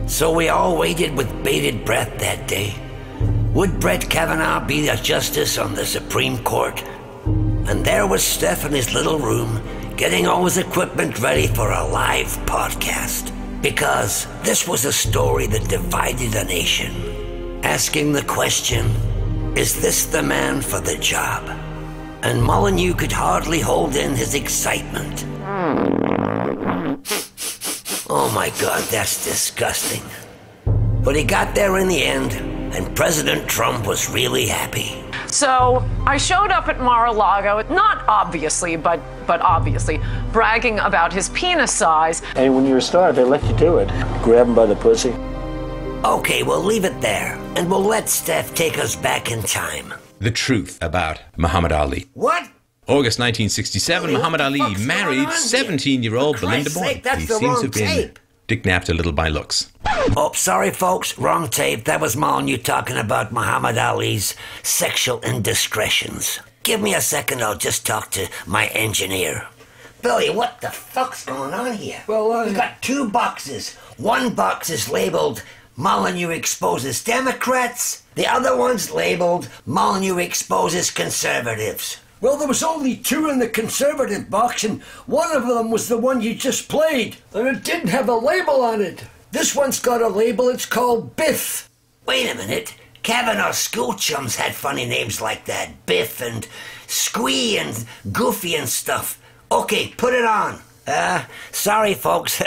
So we all waited with bated breath that day. Would Brett Kavanaugh be a justice on the Supreme Court? And there was Steph in his little room, getting all his equipment ready for a live podcast. Because this was a story that divided a nation. Asking the question, is this the man for the job? And Molyneux could hardly hold in his excitement. Oh my God, that's disgusting. But he got there in the end, and President Trump was really happy. So I showed up at Mar-a-Lago, not obviously, but obviously, bragging about his penis size. And when you're a star, they let you do it. Grab him by the pussy. Okay, we'll leave it there, and we'll let Steph take us back in time. The truth about Muhammad Ali. What? August 1967, Muhammad Ali married 17-year-old Belinda Boyd. He seems to have been kidnapped a little by looks. Oh, sorry folks, wrong tape. That was Molyneux talking about Muhammad Ali's sexual indiscretions. Give me a second, I'll just talk to my engineer. Billy, what the fuck's going on here? Well, we got two boxes. One box is labeled Molyneux exposes Democrats. The other one's labeled Molyneux exposes conservatives. Well, there was only two in the conservative box, and one of them was the one you just played, and it didn't have a label on it. This one's got a label, it's called Biff. Wait a minute. Kavanaugh's school chums had funny names like that. Biff and Squee and Goofy and stuff. Okay, put it on. Sorry folks,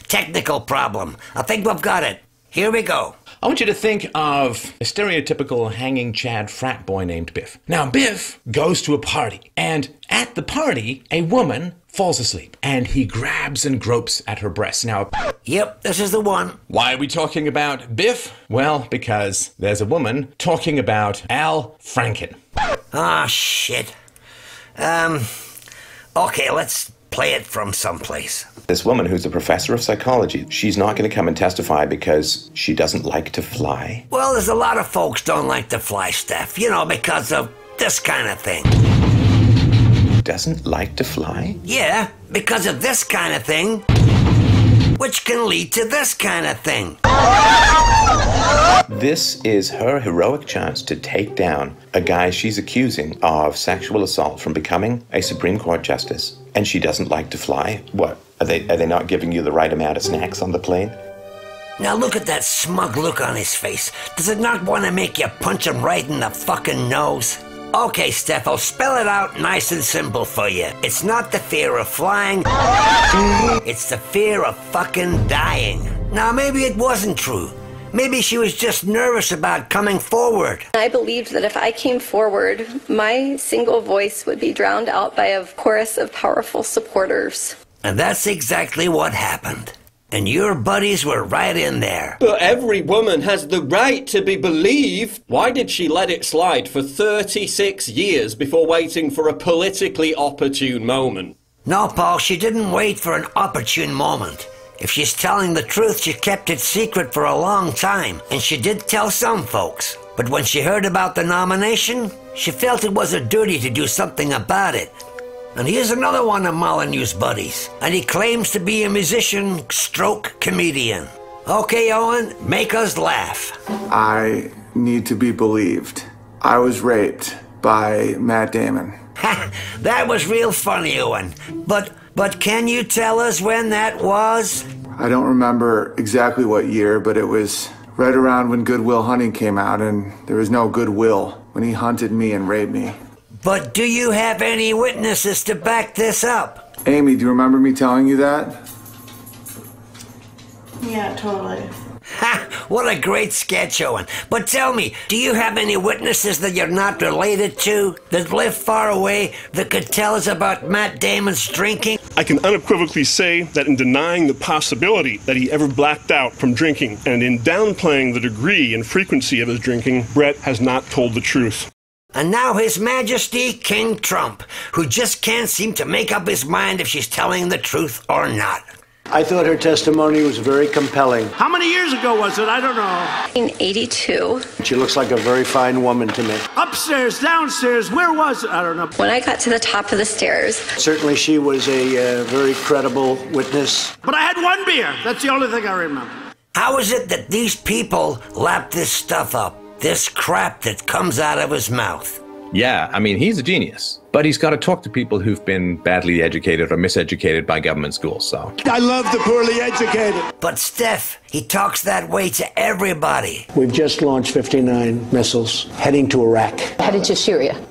technical problem. I think we've got it. Here we go. I want you to think of a stereotypical hanging Chad frat boy named Biff. Now, Biff goes to a party, and at the party, a woman falls asleep, and he grabs and gropes at her breasts. Now, yep, this is the one. Why are we talking about Biff? Well, because there's a woman talking about Al Franken. Ah, shit. Okay, let's play it from someplace. This woman who's a professor of psychology, she's not going to come and testify because she doesn't like to fly. Well, there's a lot of folks don't like to fly, Steph, you know, because of this kind of thing. Doesn't like to fly? Yeah, because of this kind of thing, which can lead to this kind of thing. This is her heroic chance to take down a guy she's accusing of sexual assault from becoming a Supreme Court justice. And she doesn't like to fly? What? Are they not giving you the right amount of snacks on the plane? Now look at that smug look on his face. Does it not want to make you punch him right in the fucking nose? Okay, Steph, I'll spell it out nice and simple for you. It's not the fear of flying. It's the fear of fucking dying. Now, maybe it wasn't true. Maybe she was just nervous about coming forward. I believed that if I came forward, my single voice would be drowned out by a chorus of powerful supporters. And that's exactly what happened. And your buddies were right in there. But every woman has the right to be believed. Why did she let it slide for 36 years before waiting for a politically opportune moment? No, Paul, she didn't wait for an opportune moment. If she's telling the truth, she kept it secret for a long time, and she did tell some folks. But when she heard about the nomination, she felt it was her duty to do something about it. And here's another one of Molyneux's buddies, and he claims to be a musician stroke comedian. Okay, Owen, make us laugh. I need to be believed. I was raped by Matt Damon. Ha! That was real funny, Owen. But can you tell us when that was? I don't remember exactly what year, but it was right around when Good Will Hunting came out, and there was no goodwill when he hunted me and raped me. But do you have any witnesses to back this up? Amy, do you remember me telling you that? Yeah, totally. Ha! What a great sketch, Owen. But tell me, do you have any witnesses that you're not related to, that live far away, that could tell us about Matt Damon's drinking? I can unequivocally say that in denying the possibility that he ever blacked out from drinking, and in downplaying the degree and frequency of his drinking, Brett has not told the truth. And now His Majesty King Trump, who just can't seem to make up his mind if she's telling the truth or not. I thought her testimony was very compelling. How many years ago was it? I don't know. In 82. She looks like a very fine woman to me. Upstairs, downstairs, where was it? I don't know. When I got to the top of the stairs. Certainly she was a very credible witness. But I had one beer. That's the only thing I remember. How is it that these people lap this stuff up? This crap that comes out of his mouth? Yeah, I mean, he's a genius. But he's got to talk to people who've been badly educated or miseducated by government schools, so. I love the poorly educated. But Steph, he talks that way to everybody. We've just launched 59 missiles heading to Iraq. Headed to Syria.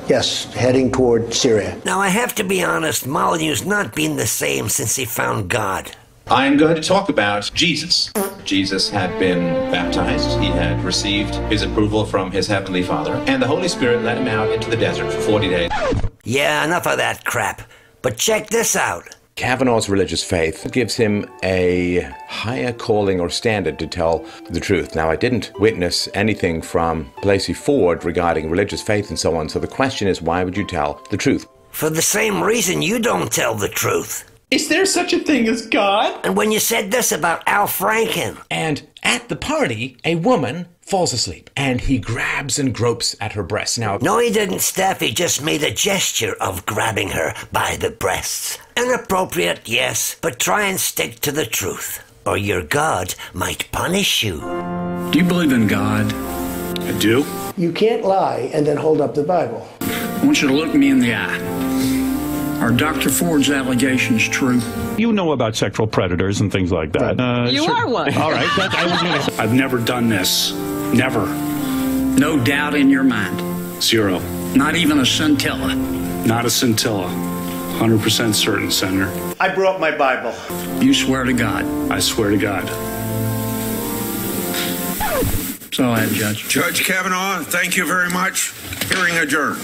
Yes, heading toward Syria. Now, I have to be honest, Molyneux's not been the same since he found God. I'm going to talk about Jesus. Jesus had been baptized. He had received his approval from his heavenly Father, and the Holy Spirit led him out into the desert for 40 days. Yeah, enough of that crap. But check this out. Kavanaugh's religious faith gives him a higher calling or standard to tell the truth. Now, I didn't witness anything from Blasey Ford regarding religious faith and so on, so the question is, why would you tell the truth? For the same reason you don't tell the truth. Is there such a thing as God? And when you said this about Al Franken. And at the party, a woman falls asleep, and he grabs and gropes at her breasts. Now, no, he didn't, Steph. He just made a gesture of grabbing her by the breasts. Inappropriate, yes, but try and stick to the truth, or your God might punish you. Do you believe in God? I do. You can't lie and then hold up the Bible. I want you to look me in the eye. Are Dr. Ford's allegations true? You know about sexual predators and things like that. You are one. All right. I've never done this. Never. No doubt in your mind. Zero. Not even a scintilla. Not a scintilla. 100% certain, Senator. I brought my Bible. You swear to God. I swear to God. That's all I have, Judge. Judge Kavanaugh, thank you very much. Hearing adjourned.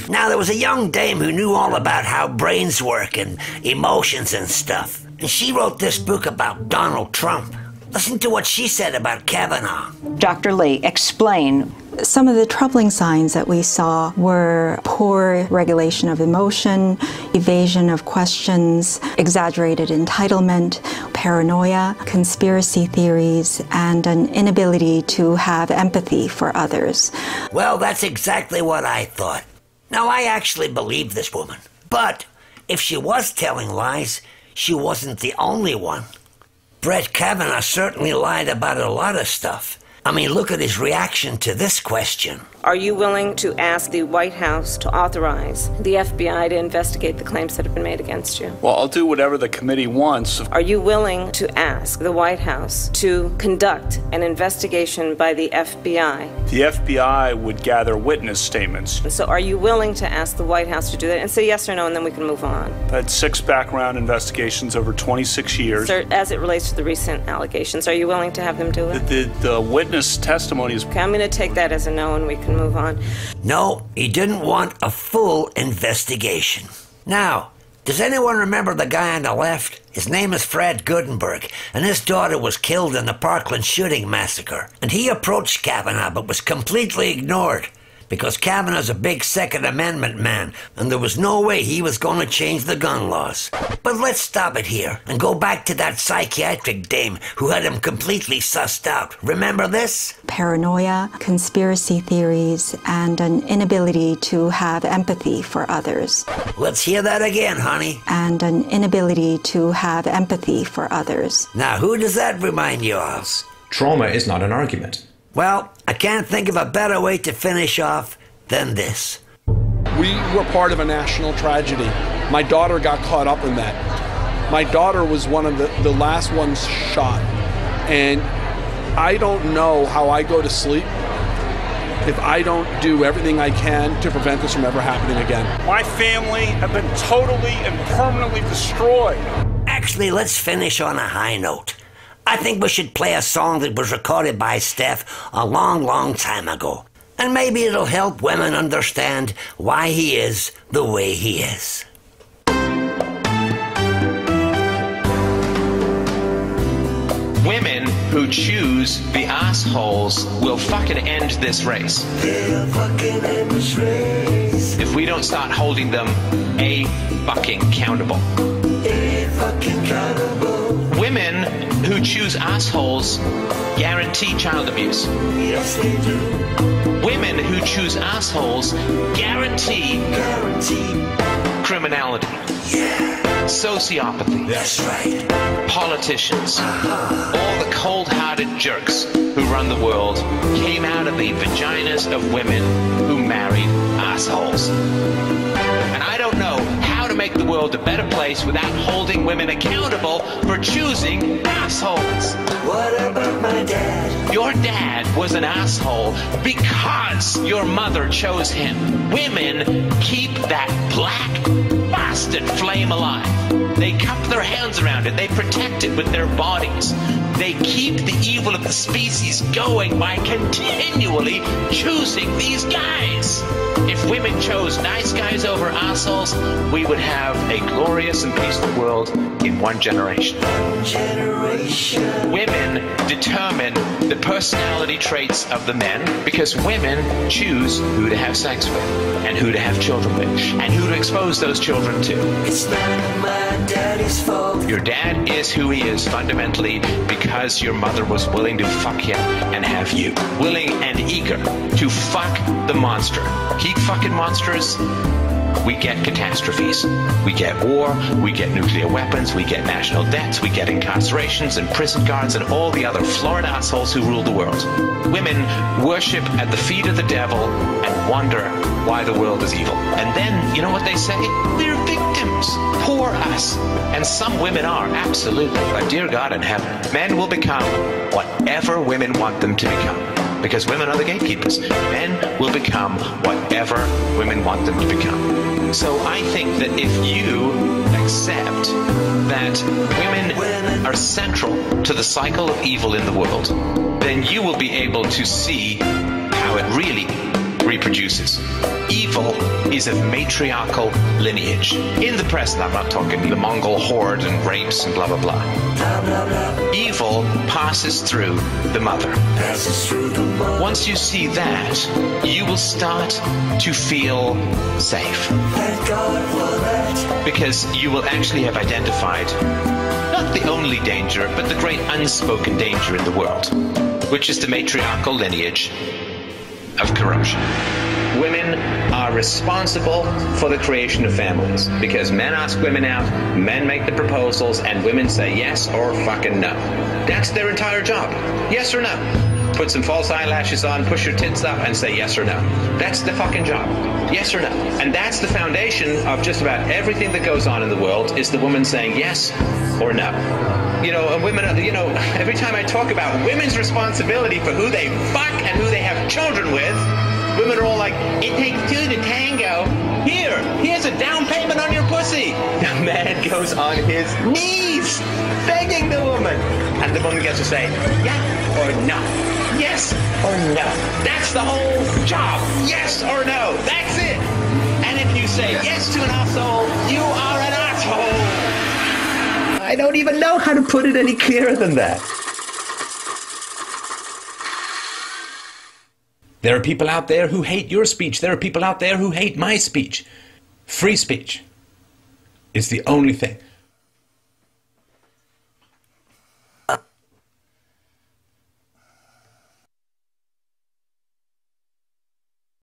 Now, there was a young dame who knew all about how brains work and emotions and stuff. And she wrote this book about Donald Trump. Listen to what she said about Kavanaugh. Dr. Lee, explain. Some of the troubling signs that we saw were poor regulation of emotion, evasion of questions, exaggerated entitlement, paranoia, conspiracy theories, and an inability to have empathy for others. Well, that's exactly what I thought. Now, I actually believe this woman. But if she was telling lies, she wasn't the only one. Brett Kavanaugh certainly lied about a lot of stuff. I mean, look at his reaction to this question. Are you willing to ask the White House to authorize the FBI to investigate the claims that have been made against you? Well, I'll do whatever the committee wants. Are you willing to ask the White House to conduct an investigation by the FBI? The FBI would gather witness statements. So are you willing to ask the White House to do that? And say yes or no, and then we can move on. I've had 6 background investigations over 26 years. Sir, as it relates to the recent allegations, are you willing to have them do it? The witness testimony is... Okay, I'm going to take that as a no, and we can move on. No, he didn't want a full investigation. Now, does anyone remember the guy on the left? His name is Fred Gutenberg, and his daughter was killed in the Parkland shooting massacre. And he approached Kavanaugh, but was completely ignored, because Kavanaugh's a big Second Amendment man, and there was no way he was going to change the gun laws. But let's stop it here, and go back to that psychiatric dame who had him completely sussed out. Remember this? Paranoia, conspiracy theories, and an inability to have empathy for others. Let's hear that again, honey. And an inability to have empathy for others. Now, who does that remind you of? Trauma is not an argument. Well, I can't think of a better way to finish off than this. We were part of a national tragedy. My daughter got caught up in that. My daughter was one of the last ones shot. And I don't know how I go to sleep if I don't do everything I can to prevent this from ever happening again. My family have been totally and permanently destroyed. Actually, let's finish on a high note. I think we should play a song that was recorded by Steph a long, long time ago. And maybe it'll help women understand why he is the way he is. Women who choose the assholes will fucking end this race. They'll fucking end this race. If we don't start holding them fucking accountable. Fucking accountable. Women who choose assholes guarantee child abuse. Yes, they do. Women who choose assholes guarantee criminality. Yeah. sociopathy. That's right. Politicians, all the cold-hearted jerks who run the world came out of the vaginas of women who married assholes. And I don't know how to make the world a better place without holding women accountable for choosing assholes. What about my dad? Your dad was an asshole because your mother chose him. Women keep that black bastard flame alive. They cup their hands around it. They protect it with their bodies. They keep the evil of the species going by continually choosing these guys. If women chose nice guys over assholes, we would have a glorious and peaceful world in one generation. Women determine the personality traits of the men because women choose who to have sex with and who to have children with and who to expose those children to. It's not my daddy's fault. Your dad is who he is fundamentally because your mother was willing to fuck him and have you. Willing and eager to fuck the monster. Keep fucking monsters. We get catastrophes. We get war, we get nuclear weapons, we get national debts, we get incarcerations and prison guards and all the other Florida assholes who rule the world. Women worship at the feet of the devil and wonder why the world is evil. And then, you know what they say? We're victims. Poor us. And some women are, absolutely. But dear God in heaven, men will become whatever women want them to become. Because women are the gatekeepers. Men will become whatever women want them to become. So I think that if you accept that women are central to the cycle of evil in the world, then you will be able to see how it really reproduces. Evil is of matriarchal lineage. In the present, I'm not talking the Mongol horde and rapes and blah, blah, blah. Evil passes through the mother. Once you see that, you will start to feel safe. Because you will actually have identified not the only danger, but the great unspoken danger in the world, which is the matriarchal lineage of corruption. Women are responsible for the creation of families because men ask women out, men make the proposals, and women say yes or fucking no. That's their entire job. Yes or no. Put some false eyelashes on, push your tits up, and say yes or no. That's the fucking job. Yes or no. And that's the foundation of just about everything that goes on in the world is the woman saying yes or no. You know, and women, you know, every time I talk about women's responsibility for who they fuck and who they have children with, women are all like, it takes two to tango. Here's a down payment on your pussy. The man goes on his knees, begging the woman. And the woman gets to say, yeah or no. Yes or no. That's the whole job. Yes or no. That's it. And if you say yes to an asshole, you are an asshole. I don't even know how to put it any clearer than that. There are people out there who hate your speech. There are people out there who hate my speech. Free speech is the only thing